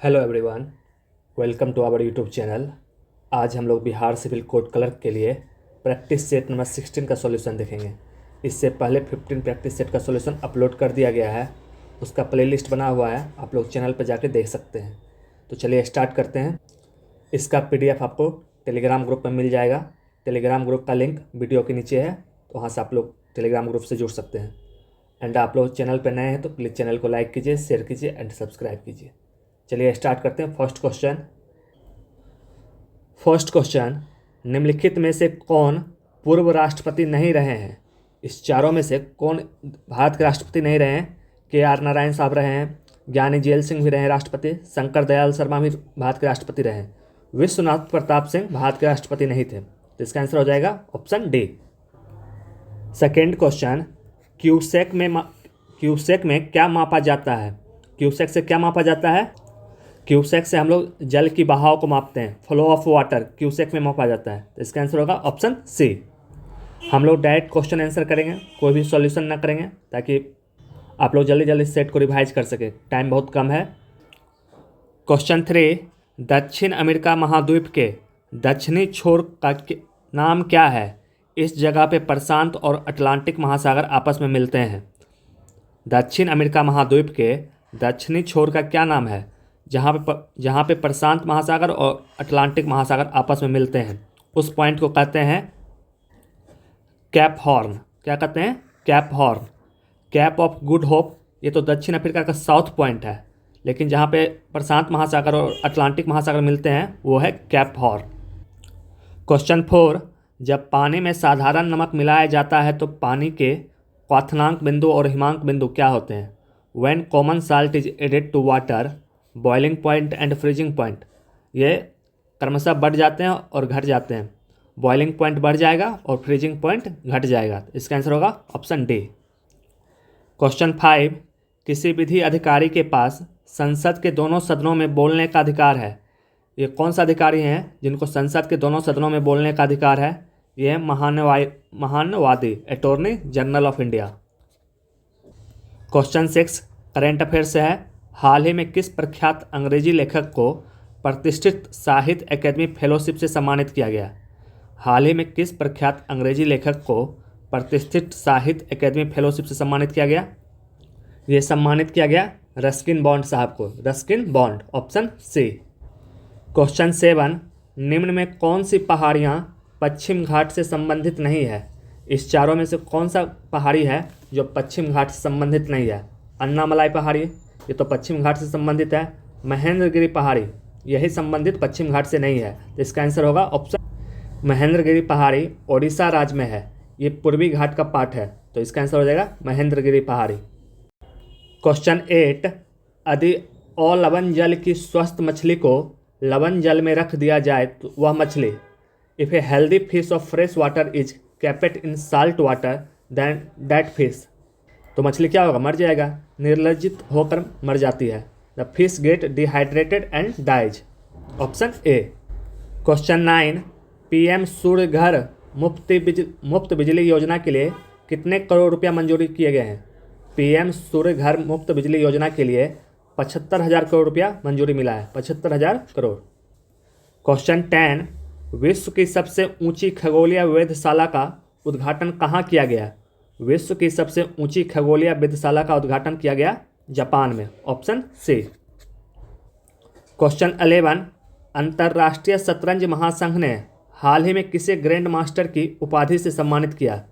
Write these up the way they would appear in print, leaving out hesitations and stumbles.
Hello everyone, welcome to our YouTube channel. आज हम लोग बिहार सिविल कोड क्लर्क के लिए प्रैक्टिस सेट नंबर 16 का सॉल्यूशन देखेंगे। इससे पहले 15 प्रैक्टिस सेट का सॉल्यूशन अपलोड कर दिया गया है, उसका प्लेलिस्ट बना हुआ है, आप लोग चैनल पर जाके देख सकते हैं। तो चलिए स्टार्ट करते हैं। इसका PDF आपको टेलीग्राम ग्रुप में मिल जाएगा। टेलीग्राम ग्रुप का लिंक वीडियो के नीचे है, तो वहाँ से आप लोग टेलीग्राम ग्रुप से जुड़ सकते हैं। एंड आप लोग चैनल पर नए हैं तो प्लीज़ चैनल को लाइक कीजिए, शेयर कीजिए एंड सब्सक्राइब कीजिए। चलिए स्टार्ट करते हैं। फर्स्ट क्वेश्चन, निम्नलिखित में से कौन पूर्व राष्ट्रपति नहीं रहे हैं? इस चारों में से कौन भारत के राष्ट्रपति नहीं रहे हैं? KR नारायण साहब रहे हैं, ज्ञानी जेल सिंह भी रहे हैं राष्ट्रपति, शंकर दयाल शर्मा भी भारत के राष्ट्रपति रहे हैं, विश्वनाथ प्रताप सिंह भारत के राष्ट्रपति नहीं थे। तो इसका आंसर हो जाएगा option D. Second question, cusec में क्या मापा जाता है? क्यूसेक से क्या मापा जाता है? क्यूसेक से हम लोग जल की बहाव को मापते हैं। फ्लो ऑफ वाटर क्यूसेक में मापा जाता है। तो इसका आंसर होगा ऑप्शन सी। हम लोग डायरेक्ट क्वेश्चन आंसर करेंगे, कोई भी सॉल्यूशन ना करेंगे, ताकि आप लोग जल्दी जल्दी सेट को रिवाइज कर सके, टाइम बहुत कम है। क्वेश्चन 3, दक्षिण अमेरिका महाद्वीप के दक्षिणी छोर का नाम क्या है? इस जगह पे प्रशांत और अटलांटिक महासागर आपस में मिलते हैं। दक्षिण अमेरिका महाद्वीप के दक्षिणी छोर का क्या नाम है जहाँ पे प्रशांत महासागर और अटलांटिक महासागर आपस में मिलते हैं? उस पॉइंट को कहते हैं कैप हॉर्न। क्या कहते हैं? Cap horn. Cap of good hope, ये तो दक्षिण अफ्रीका का साउथ पॉइंट है, लेकिन जहाँ पे प्रशांत महासागर और अटलांटिक महासागर मिलते हैं वो है कैप हॉर्न। क्वेश्चन 4, जब पानी में साधारण नमक मिलाया जाता है तो पानी के क्वथनांक बिंदु और हिमांक बिंदु क्या होते हैं? When common salt is added to water, boiling point and freezing point, ये क्रमशः बढ़ जाते हैं और घट जाते हैं। बॉइलिंग पॉइंट बढ़ जाएगा और फ्रीजिंग पॉइंट घट जाएगा। इसका आंसर होगा ऑप्शन डी। क्वेश्चन 5, किसी विधि अधिकारी के पास संसद के दोनों सदनों में बोलने का अधिकार है। ये कौन सा अधिकारी हैं जिनको संसद के दोनों सदनों में बोलने का अधिकार है? ये महान्यवादी attorney general of India. Question 6 current affair से है। हाल ही में किस प्रख्यात अंग्रेजी लेखक को प्रतिष्ठित साहित्य अकादमी फेलोशिप से सम्मानित किया गया? हाल ही में किस प्रख्यात अंग्रेजी लेखक को प्रतिष्ठित साहित्य अकादमी फेलोशिप से सम्मानित किया गया? ये सम्मानित किया गया रस्किन बॉन्ड साहब को। Ruskin Bond, option C. Question 7, निम्न में कौन सी पहाड़ियाँ पश्चिम घाट से संबंधित नहीं है? इस चारों में से कौन सा पहाड़ी है जो पश्चिम घाट से संबंधित नहीं है? अन्नामलाई पहाड़ी, ये तो पश्चिम घाट से संबंधित है। महेंद्रगिरी पहाड़ी, यही संबंधित पश्चिम घाट से नहीं है। तो इसका आंसर होगा ऑप्शन। महेंद्रगिरी पहाड़ी ओडिशा राज्य में है, ये पूर्वी घाट का पार्ट है। तो इसका आंसर हो जाएगा महेंद्रगिरी पहाड़ी। क्वेश्चन 8, यदि अलवण जल की स्वस्थ मछली को लवण जल में रख दिया जाए तो वह मछली, if a healthy fish of fresh water is kept in salt water then that fish, तो मछली क्या होगा? मर जाएगा, निर्लज्जित होकर मर जाती है। The fish get dehydrated and dies, option A. Question 9, PM सूर्य घर मुफ्त बिजली योजना के लिए कितने करोड़ रुपया मंजूरी किए गए हैं? PM सूर्य घर मुफ्त बिजली योजना के लिए 75,000 करोड़ रुपया मंजूरी मिला है। 75,000 करोड़। क्वेश्चन 10, विश्व की सबसे ऊंची खगोलीय वेधशाला का उद्घाटन कहाँ किया गया? विश्व की सबसे ऊंची खगोलीय वेधशाला का उद्घाटन किया गया जापान में, ऑप्शन सी। क्वेश्चन 11, अंतर्राष्ट्रीय शतरंज महासंघ ने हाल ही में किसे ग्रैंड मास्टर की उपाधि से सम्मानित किया?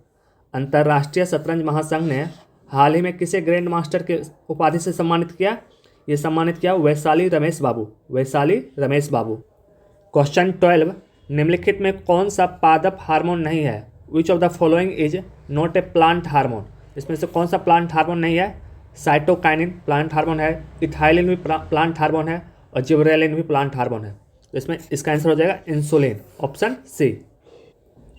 अंतर्राष्ट्रीय शतरंज महासंघ ने हाल ही में किसे ग्रैंड मास्टर के उपाधि से सम्मानित किया? ये सम्मानित किया वैशाली रमेश बाबू। क्वेश्चन 12, निम्नलिखित में कौन सा पादप हार्मोन नहीं है? विच of the following is not a plant hormone, इसमें से कौन सा प्लांट हार्मोन नहीं है? साइटोकाइनिन प्लांट हार्मोन है, इथाइलिन भी प्लांट हार्मोन है और जिबरेलिन भी प्लांट हार्मोन है। तो इसमें इसका आंसर हो जाएगा इंसुलिन, ऑप्शन सी।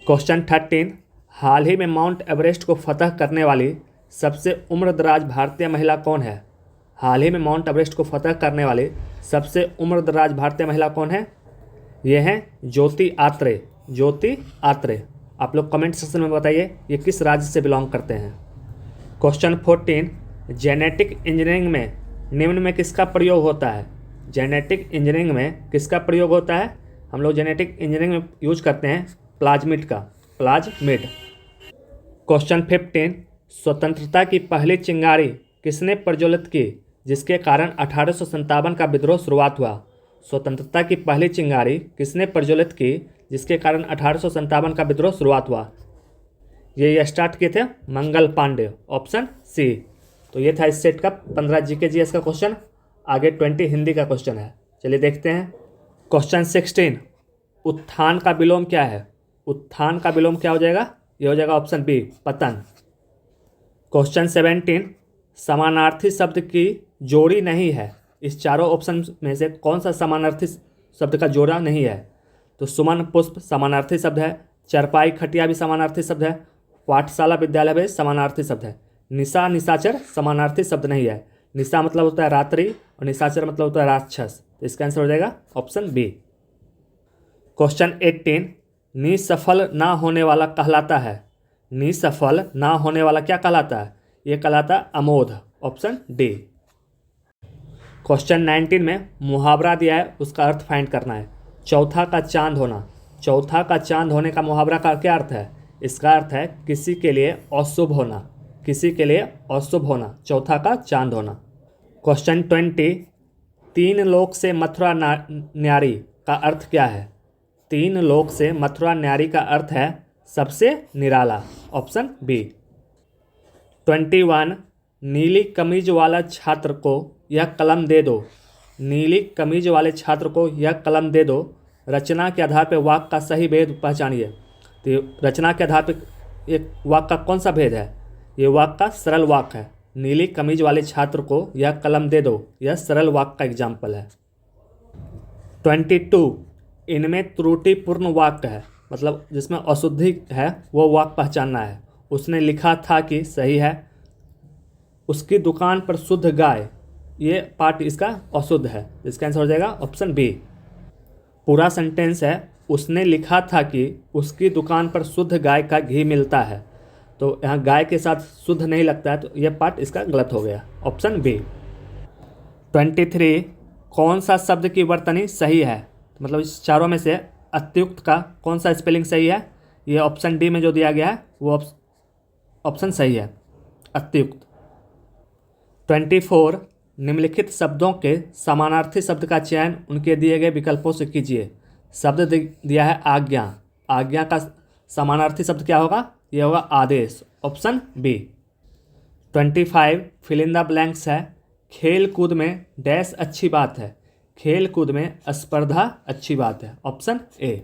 क्वेश्चन 13, हाल ही में माउंट एवरेस्ट को फतह करने वाली सबसे उम्रदराज भारतीय महिला कौन है? हाल ही में माउंट एवरेस्ट को फतह करने वाली सबसे उम्रदराज भारतीय महिला कौन है? ये हैं ज्योति आत्रे। आप लोग कमेंट सेक्शन में बताइए ये किस राज्य से बिलोंग करते हैं। क्वेश्चन 14, जेनेटिक इंजीनियरिंग में निम्न में किसका प्रयोग होता है? जेनेटिक इंजीनियरिंग में किसका प्रयोग होता है? हम लोग जेनेटिक इंजीनियरिंग में यूज करते हैं प्लाज्मिड का, प्लाज्मिड। क्वेश्चन 15, स्वतंत्रता की पहली चिंगारी किसने प्रज्वलित की जिसके कारण 1857 का विद्रोह शुरुआत हुआ? स्वतंत्रता की पहली चिंगारी किसने प्रज्वलित की जिसके कारण 1857 का विद्रोह शुरुआत हुआ? ये स्टार्ट किए थे मंगल पांडे, ऑप्शन सी। तो ये था इस सेट का 15 जीके जीएस का क्वेश्चन। आगे 20 हिंदी का क्वेश्चन है, चलिए देखते हैं। क्वेश्चन 16, उत्थान का विलोम क्या है? उत्थान का विलोम क्या हो जाएगा? ये हो जाएगा ऑप्शन बी, पतन। क्वेश्चन 17, समानार्थी शब्द की जोड़ी नहीं है, इस चारों ऑप्शन में से कौन सा समानार्थी शब्द का जोड़ा नहीं है? तो सुमन पुष्प समानार्थी शब्द है, चरपाई खटिया भी समानार्थी शब्द है, पाठशाला विद्यालय भी समानार्थी शब्द है, निशा निशाचर समानार्थी शब्द नहीं है। निशा मतलब होता है रात्रि और निशाचर मतलब होता है राक्षस, तो इसका आंसर हो जाएगा ऑप्शन बी। क्वेश्चन 18, निसफल ना होने वाला कहलाता है, निसफल ना होने वाला क्या कहलाता है? ये कहलाता है अमोध, ऑप्शन डी। क्वेश्चन 19 में मुहावरा दिया है, उसका अर्थ फाइंड करना है। चौथा का चांद होना, चौथा का चांद होने का मुहावरा का क्या अर्थ है? इसका अर्थ है किसी के लिए अशुभ होना, किसी के लिए अशुभ होना, चौथा का चांद होना। क्वेश्चन 20, तीन लोक से मथुरा न्यारी का अर्थ क्या है? तीन लोक से मथुरा न्यारी का अर्थ है सबसे निराला, ऑप्शन बी। 21, नीली कमीज वाला छात्र को यह कलम दे दो, नीली कमीज वाले छात्र को यह कलम दे दो, रचना के आधार पर वाक्य का सही भेद पहचानिए। तो रचना के आधार पर एक वाक्य का कौन सा भेद है? ये वाक्य का सरल वाक्य है, नीली कमीज वाले छात्र को यह कलम दे दो, यह सरल वाक्य का एग्जाम्पल है। 22, इनमें त्रुटिपूर्ण वाक्य है, मतलब जिसमें अशुद्धि है वो वाक्य पहचानना है। उसने लिखा था कि सही है, उसकी दुकान पर शुद्ध गाय, ये पार्ट इसका अशुद्ध है, इसका आंसर हो जाएगा ऑप्शन बी। पूरा सेंटेंस है, उसने लिखा था कि उसकी दुकान पर शुद्ध गाय का घी मिलता है, तो यहाँ गाय के साथ शुद्ध नहीं लगता है, तो यह पार्ट इसका गलत हो गया, ऑप्शन बी। 23, कौन सा शब्द की वर्तनी सही है? मतलब इस चारों में से अत्युक्त का कौन सा स्पेलिंग सही है? ये ऑप्शन डी में जो दिया गया है वो ऑप्शन सही है, अत्युक्त। 24, निम्नलिखित शब्दों के समानार्थी शब्द का चयन उनके दिए गए विकल्पों से कीजिए। शब्द दिया है आज्ञा, आज्ञा का समानार्थी शब्द क्या होगा? यह होगा आदेश, option B. 25, fill in the blanks है, खेल कूद में डैश अच्छी बात है, खेल कूद में स्पर्धा अच्छी बात है, ऑप्शन ए।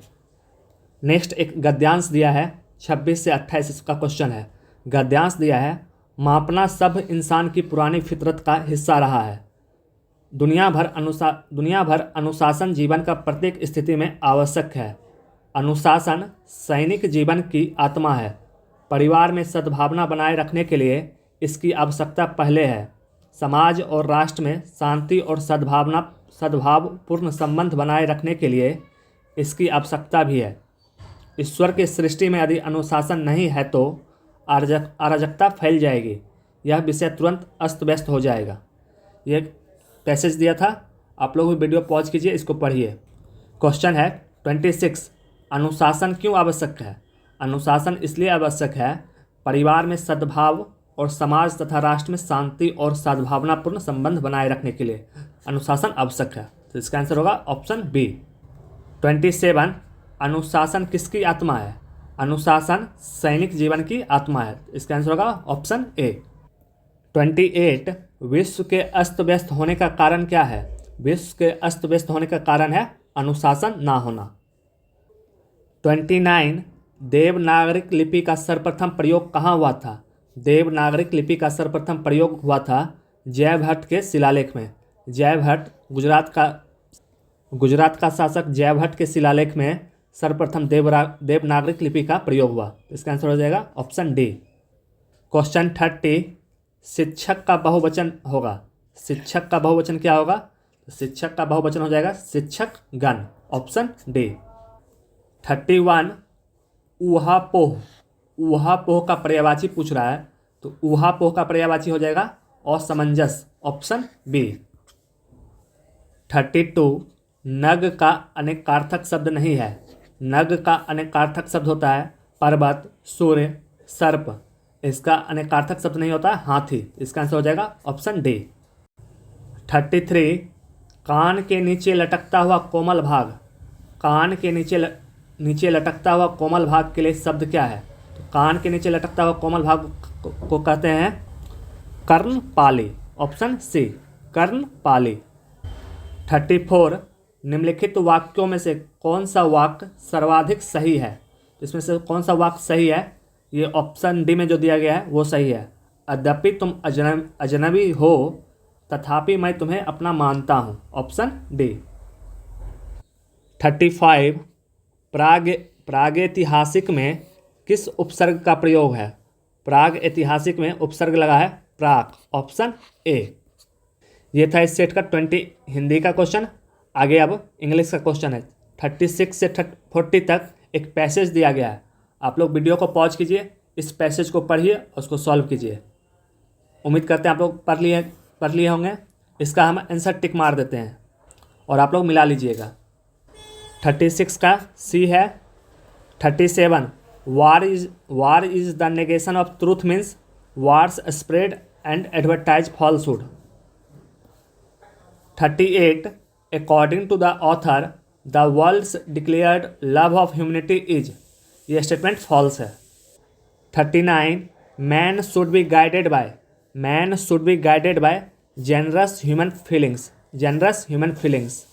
नेक्स्ट एक गद्यांश दिया है, 26 से 28 इसका क्वेश्चन है। गद्यांश दिया है, मापना सब इंसान की पुरानी फितरत का हिस्सा रहा है, दुनिया भर अनुशासन जीवन का प्रत्येक स्थिति में आवश्यक है, अनुशासन सैनिक जीवन की आत्मा है, परिवार में सद्भावना बनाए रखने के लिए इसकी आवश्यकता पहले है, समाज और राष्ट्र में शांति और सद्भावपूर्ण संबंध बनाए रखने के लिए इसकी आवश्यकता भी है, ईश्वर की सृष्टि में यदि अनुशासन नहीं है तो अराजकता फैल जाएगी, यह विषय तुरंत अस्त व्यस्त हो जाएगा। यह पैसेज दिया था, आप लोग भी वीडियो पॉज कीजिए, इसको पढ़िए। क्वेश्चन है 26, अनुशासन क्यों आवश्यक है? अनुशासन इसलिए आवश्यक है, परिवार में सद्भाव और समाज तथा राष्ट्र में शांति और सद्भावनापूर्ण संबंध बनाए रखने के लिए अनुशासन आवश्यक है, तो इसका आंसर होगा ऑप्शन बी। 27, अनुशासन किसकी आत्मा है? अनुशासन सैनिक जीवन की आत्मा है, इसका आंसर होगा ऑप्शन ए। 28, विश्व के अस्त व्यस्त होने का कारण क्या है? विश्व के अस्त व्यस्त होने का कारण है अनुशासन ना होना। 29, देवनागरिक लिपि का सर्वप्रथम प्रयोग कहाँ हुआ था? देवनागरिक लिपि का सर्वप्रथम प्रयोग हुआ था जयभट्ट के शिलालेख में। जयभट्ट गुजरात का शासक जयभट्ट के शिलालेख में सर्वप्रथम देवनागरिक लिपि का प्रयोग हुआ, इसका आंसर हो जाएगा ऑप्शन डी। क्वेश्चन 30, शिक्षक का बहुवचन होगा, शिक्षक का बहुवचन क्या होगा? शिक्षक का बहुवचन हो जाएगा शिक्षक गण, ऑप्शन डी। 31, ऊहापोह, ऊहापोह का पर्यायवाची पूछ रहा है, तो ऊहापोह का पर्यायवाची हो जाएगा असमंजस, ऑप्शन बी। 32, नग का अनेकार्थक शब्द नहीं है। नग का अनेकार्थक शब्द होता है पर्वत, सूर्य, सर्प। इसका अनेकार्थक शब्द नहीं होता हाथी। इसका आंसर हो जाएगा ऑप्शन डी। 33, कान के नीचे लटकता हुआ कोमल भाग। कान के नीचे लटकता हुआ कोमल भाग के लिए शब्द क्या है? तो कान के नीचे लटकता हुआ कोमल भाग को कहते हैं कर्णपाली। Option C, कर्णपाली। 34, निम्नलिखित वाक्यों में से कौन सा वाक्य सर्वाधिक सही है? तो इसमें से कौन सा वाक्य सही है? ये ऑप्शन डी में जो दिया गया है वो सही है। यद्यपि तुम अजनबी हो तथापि मैं तुम्हें अपना मानता हूँ। Option D. 35, प्रागैतिहासिक में किस उपसर्ग का प्रयोग है? प्रागैतिहासिक में उपसर्ग लगा है प्राक। Option A. ये था इस सेट का 20 हिंदी का क्वेश्चन। आगे अब इंग्लिश का क्वेश्चन है। 36 से 40 तक एक पैसेज दिया गया है। आप लोग वीडियो को पॉज कीजिए, इस पैसेज को पढ़िए और उसको सॉल्व कीजिए। उम्मीद करते हैं आप लोग पढ़ लिए होंगे। इसका हम आंसर टिक मार देते हैं और आप लोग मिला लीजिएगा। 36 का सी है। 37, war is the negation of truth means wars spread and advertise falsehood. 38, according to the author the world's declared love of humanity is. ये स्टेटमेंट फॉल्स है। 39, man should be guided by generous human feelings.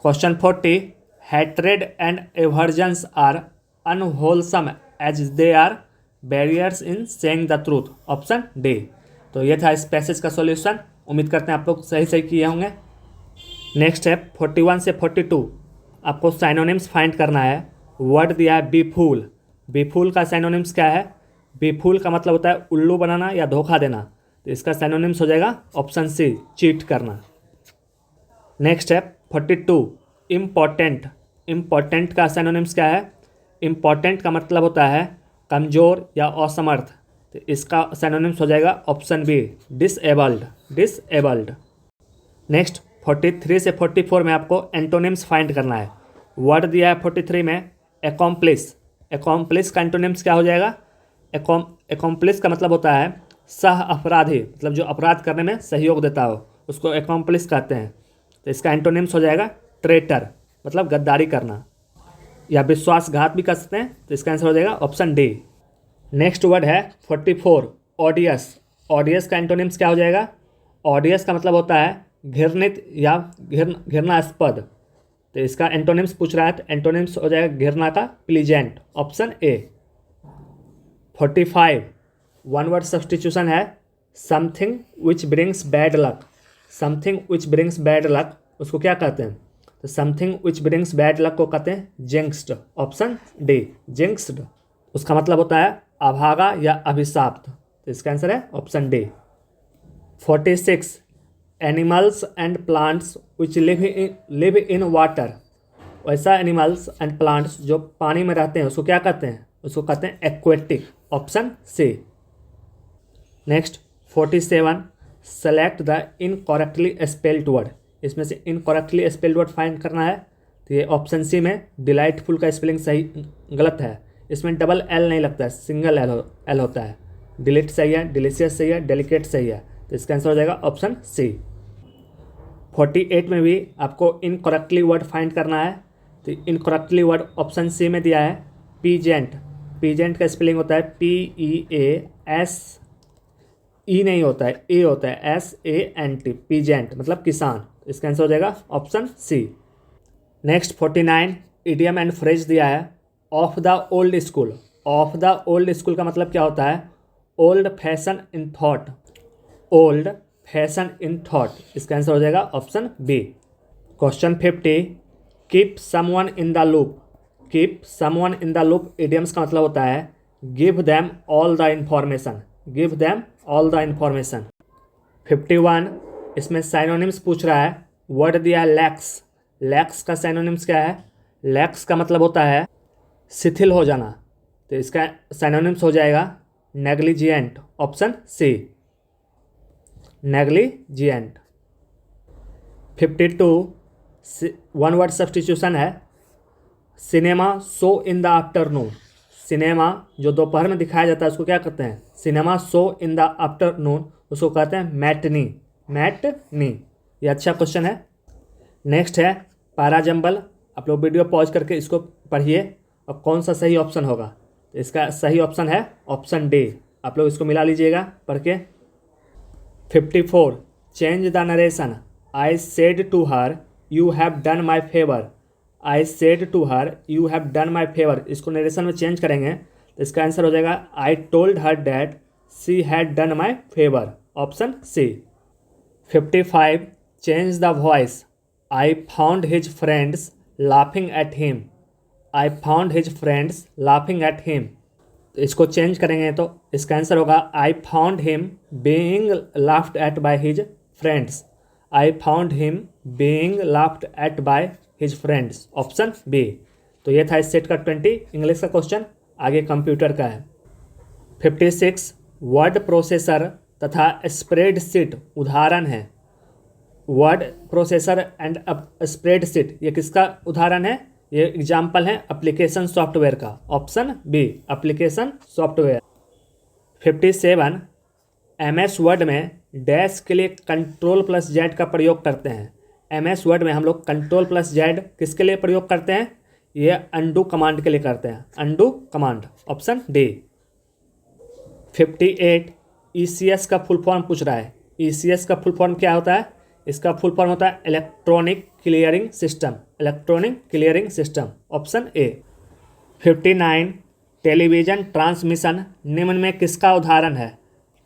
Question 40, hatred and aversions are unwholesome as they are barriers in seeing the truth. Option D. तो ये था इस passage का solution. उम्मीद करते हैं आप लोग सही किए होंगे। नेक्स्ट है 41 से 42, आपको साइनोनिम्स फाइंड करना है। वर्ड दिया है बीफूल। बीफूल का साइनोनिम्स क्या है? बीफूल का मतलब होता है उल्लू बनाना या धोखा देना। तो इसका साइनोनिम्स हो जाएगा ऑप्शन सी, चीट करना। नेक्स्ट है 42, इम्पोर्टेंट का साइनोनिम्स क्या है? इम्पोर्टेंट का मतलब होता है कमज़ोर या असमर्थ। तो इसका साइनोनिम्स हो जाएगा ऑप्शन बी, डिसेबल्ड। नेक्स्ट 43 से 44 में आपको एंटोनिम्स फाइंड करना है। वर्ड दिया है 43 में एकॉम्प्लिस का एंटोनिम्स क्या हो जाएगा? एकॉम्प्लिस का मतलब होता है सह अपराधी, मतलब जो अपराध करने में सहयोग देता हो उसको एकॉम्प्लिस कहते हैं। तो इसका एंटोनिम्स हो जाएगा ट्रेटर, मतलब गद्दारी करना, या विश्वासघात भी कर सकते हैं। तो इसका आंसर हो जाएगा ऑप्शन डी। नेक्स्ट वर्ड है 44, ऑडियस का एंटोनिम्स क्या हो जाएगा? ऑडियस का मतलब होता है घृणित या घृणास्पद। तो इसका एंटोनिम्स पूछ रहा है, तो एंटोनिम्स हो जाएगा घृणा का pleasant. Option A. 45, one word substitution है। Something which brings bad luck. उसको क्या कहते हैं? तो something which brings bad luck को कहते हैं जिंक्स्ड। Option D, जिंक्स्ड। उसका मतलब होता है अभागा या अभिशाप्त। तो इसका आंसर है option D. 46, animals and plants which live in water. वैसा एनिमल्स एंड प्लांट्स जो पानी में रहते हैं उसको क्या कहते हैं? उसको कहते हैं aquatic. Option C. Next 47, select the incorrectly spelled word. इसमें से इनकरेक्टली स्पेल्ड वर्ड फाइंड करना है। तो ये ऑप्शन सी में डिलाइटफुल का स्पेलिंग सही गलत है। इसमें डबल एल नहीं लगता है, सिंगल एल होता है। डिलीट सही है, डिलीशियस सही है, डेलिकेट सही है। तो इसका आंसर हो जाएगा ऑप्शन सी। 48 में भी आपको इनकरेक्टली वर्ड फाइंड करना है। तो इनकरेक्टली वर्ड ऑप्शन सी में दिया है पीजेंट का स्पेलिंग होता है PEAS, ई नहीं होता है, ए होता है SANT, पीजेंट मतलब किसान। इसका आंसर हो जाएगा option C. Next 49, idiom and phrase दिया है। ऑफ द ओल्ड स्कूल का मतलब क्या होता है? Old fashion in thought. इसका आंसर हो जाएगा option B. Question 50, keep someone in the loop idioms का मतलब होता है give them all the information. 51, इसमें साइनोनिम्स पूछ रहा है। वर्ड दिया है लैक्स का साइनोनिम्स क्या है? लैक्स का मतलब होता है शिथिल हो जाना। तो इसका साइनोनिम्स हो जाएगा negligent. Option C, negligent. 52, one word substitution है cinema show in the afternoon. Cinema जो दोपहर में दिखाया जाता है उसको क्या कहते हैं? Cinema show in the afternoon, उसको कहते हैं मैटनी। मैटनी, ये अच्छा क्वेश्चन है। नेक्स्ट है पैराजम्बल। आप लोग वीडियो पॉज करके इसको पढ़िए और कौन सा सही ऑप्शन होगा। तो इसका सही ऑप्शन है ऑप्शन डी। आप लोग इसको मिला लीजिएगा पढ़ के। 54 change the narration. I said to her you have done my favour. I said to her you have done my favour, इसको नरेशन में चेंज करेंगे तो इसका आंसर हो जाएगा I told her that she had done my favour, option C. 55 change the voice. I found his friends laughing at him. I found his friends laughing at him, इसको change करेंगे तो इसका answer होगा I found him being laughed at by his friends. I found him being laughed at by his friends, option B. तो ये था इस set का 20 इंग्लिश का क्वेश्चन। आगे कंप्यूटर का है। 56 वर्ड प्रोसेसर तथा स्प्रेडशीट उदाहरण है। वर्ड प्रोसेसर एंड स्प्रेडशीट ये किसका उदाहरण है? ये एग्जाम्पल है एप्लीकेशन सॉफ्टवेयर का, option B application software. 57 MS word में डैश के लिए Ctrl+Z का प्रयोग करते हैं। MS वर्ड में हम लोग Ctrl+Z किसके लिए प्रयोग करते हैं? ये अंडू कमांड के लिए करते हैं, undo command, option D. 58 ECS का फुल फॉर्म पूछ रहा है। ECS का फुल फॉर्म क्या होता है? इसका फुल फॉर्म होता है electronic clearing system, electronic clearing system, option A. 59 television transmission निम्न में किसका उदाहरण है?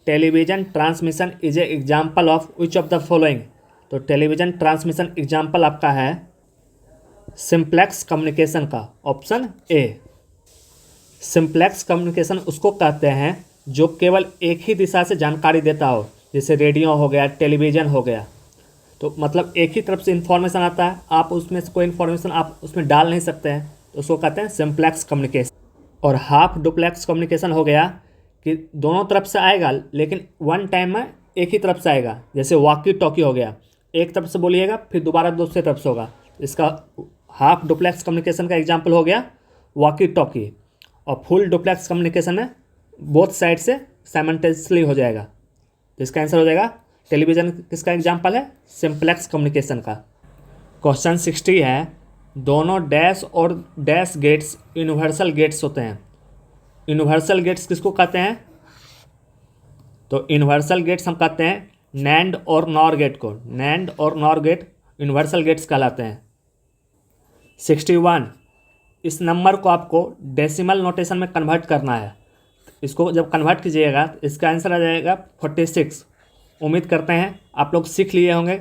Television transmission is a example of which of the following. तो टेलीविज़न ट्रांसमिशन एग्जाम्पल आपका है सिंप्लेक्स कम्युनिकेशन का, ऑप्शन ए। सिंप्लेक्स कम्युनिकेशन उसको कहते हैं जो केवल एक ही दिशा से जानकारी देता हो, जैसे रेडियो हो गया, टेलीविज़न हो गया। तो मतलब एक ही तरफ से इन्फॉर्मेशन आता है, आप उसमें से कोई इन्फॉर्मेशन आप उसमें डाल नहीं सकते हैं, तो उसको कहते हैं सिंप्लेक्स कम्युनिकेशन। और हाफ डुप्लेक्स कम्युनिकेशन हो गया कि दोनों तरफ से आएगा लेकिन वन टाइम में एक ही तरफ से आएगा, जैसे वॉकी टॉकी हो गया, एक तरफ से बोलिएगा फिर दोबारा दूसरी तरफ से होगा। इसका हाफ डुप्लेक्स कम्युनिकेशन का एग्जाम्पल हो गया वॉकी टॉकी। और फुल डुप्लेक्स कम्युनिकेशन में बोथ साइड से साइमल्टेनियसली हो जाएगा। तो इसका आंसर हो जाएगा टेलीविज़न किसका एग्जाम्पल है? सिंप्लेक्स कम्युनिकेशन का। क्वेश्चन 60 है दोनों डैश और डैश गेट्स यूनिवर्सल गेट्स होते हैं। यूनिवर्सल गेट्स किसको कहते हैं? तो यूनिवर्सल गेट्स हम कहते हैं नैंड और नॉर गेट को। नैंड और नॉर गेट यूनिवर्सल गेट्स कहलाते हैं। 61 इस नंबर को आपको डेसिमल नोटेशन में कन्वर्ट करना है। इसको जब कन्वर्ट कीजिएगा तो इसका आंसर आ जाएगा 46। उम्मीद करते हैं आप लोग सीख लिए होंगे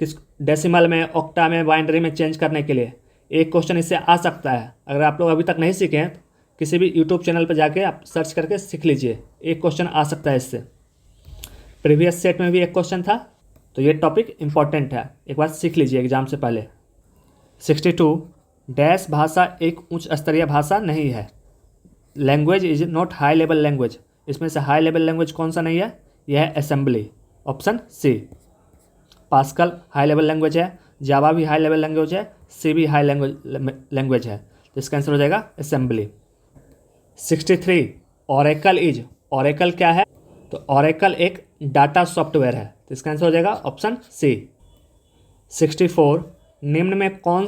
किस डेसिमल में, ऑक्टा में, बाइनरी में चेंज करने के लिए। एक क्वेश्चन इससे आ सकता है। अगर आप लोग अभी तक नहीं सीखे हैं तो किसी भी यूट्यूब चैनल पर जाके आप सर्च करके सीख लीजिए, एक क्वेश्चन आ सकता है इससे। प्रीवियस सेट में भी एक क्वेश्चन था, तो ये टॉपिक इंपॉर्टेंट है, एक बार सीख लीजिए एग्जाम से पहले। 62 डैश भाषा एक उच्च स्तरीय भाषा नहीं है। Language is not high level language. इसमें से हाई लेवल लैंग्वेज कौन सा नहीं है? यह है assembly, option C. Pascal high level language है, जावा भी हाई लेवल लैंग्वेज है, सी भी हाई लैंग्वेज है। तो इसका आंसर हो जाएगा असेंबली। 63 Oracle is. ओरेकल क्या है? तो ओरेकल एक डाटा सॉफ्टवेयर है। तो इसका आंसर हो जाएगा ऑप्शन सी। 64 निम्न में कौन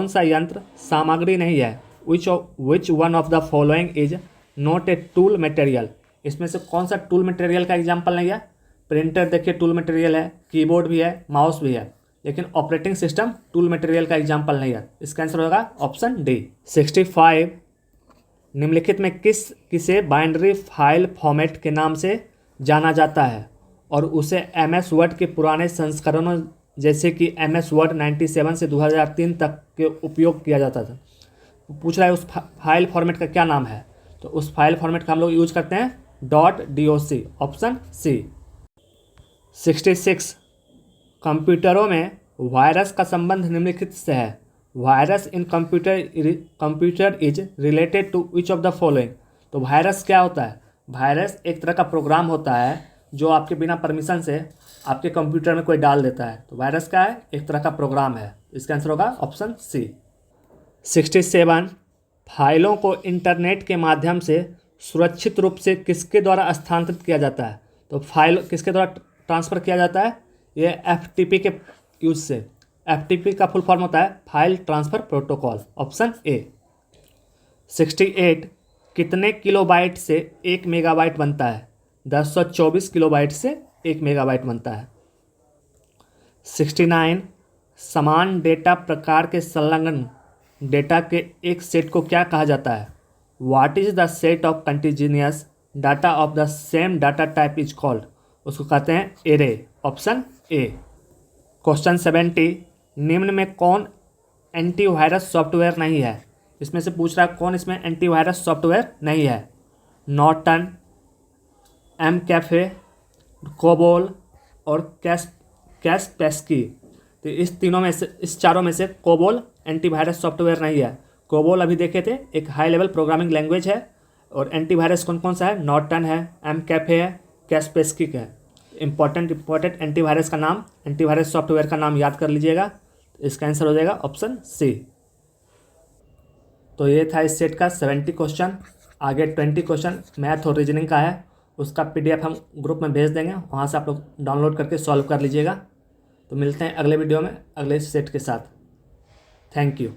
सा यंत्र सामग्री नहीं है? Which one of the following is not a tool material. इसमें से कौन सा टूल मटेरियल का एग्जाम्पल नहीं है? प्रिंटर देखिए टूल मटेरियल है, कीबोर्ड भी है, माउस भी है, लेकिन ऑपरेटिंग सिस्टम टूल मटेरियल का एग्जाम्पल नहीं है। इसका आंसर होगा ऑप्शन डी। 65 निम्नलिखित में किसे बाइनरी फाइल फॉर्मेट के नाम से जाना जाता है और उसे MS वर्ड के पुराने संस्करणों जैसे कि MS वर्ड 97 से 2003 तक के उपयोग किया जाता था। पूछ रहा है उस फाइल फॉर्मेट का क्या नाम है? तो उस फाइल फॉर्मेट का हम लोग यूज करते हैं .doc, ऑप्शन सी। 66 कंप्यूटरों में वायरस का संबंध निम्नलिखित से है। Virus in computer is related to which of the following. तो वायरस क्या होता है? वायरस एक तरह का प्रोग्राम होता है जो आपके बिना परमिशन से आपके कंप्यूटर में कोई डाल देता है। तो वायरस क्या है? एक तरह का प्रोग्राम है। इसका आंसर होगा ऑप्शन सी। 67 फाइलों को इंटरनेट के माध्यम से सुरक्षित रूप से किसके द्वारा स्थानांतरित किया जाता है? तो फाइल किसके द्वारा ट्रांसफ़र किया जाता है? ये FTP के यूज से। FTP का फुल फॉर्म होता है file transfer protocol, option A. 68 कितने किलोबाइट से 1 मेगाबाइट बनता है? 1024 किलोबाइट से 1 मेगाबाइट बनता है। 69 समान डेटा प्रकार के संलग्न डेटा के एक सेट को क्या कहा जाता है? What is the set of continuous data of the same data type is called? उसको कहते हैं एरे, ऑप्शन ए। क्वेश्चन 70 निम्न में कौन एंटीवायरस सॉफ्टवेयर नहीं है? इसमें से पूछ रहा है कौन इसमें एंटीवायरस सॉफ्टवेयर नहीं है? नॉर्टन, एमकैफे, कोबोल और कैस्पेस्की। तो इस तीनों में से, इस चारों में से कोबोल एंटीवायरस सॉफ्टवेयर नहीं है। कोबोल अभी देखे थे, एक हाई लेवल प्रोग्रामिंग लैंग्वेज है। और एंटीवायरस कौन कौन सा है? नॉर्टन है, एमकैफे है, कैस्पेस्की है। इंपॉर्टेंट एंटीवायरस का नाम, एंटीवायरस सॉफ्टवेयर का नाम याद कर लीजिएगा। इसका आंसर हो जाएगा ऑप्शन सी। तो ये था इस सेट का 70 क्वेश्चन। आगे 20 क्वेश्चन मैथ और रीजनिंग का है, उसका PDF हम ग्रुप में भेज देंगे, वहाँ से आप लोग डाउनलोड करके सॉल्व कर लीजिएगा। तो मिलते हैं अगले वीडियो में अगले सेट के साथ। Thank you.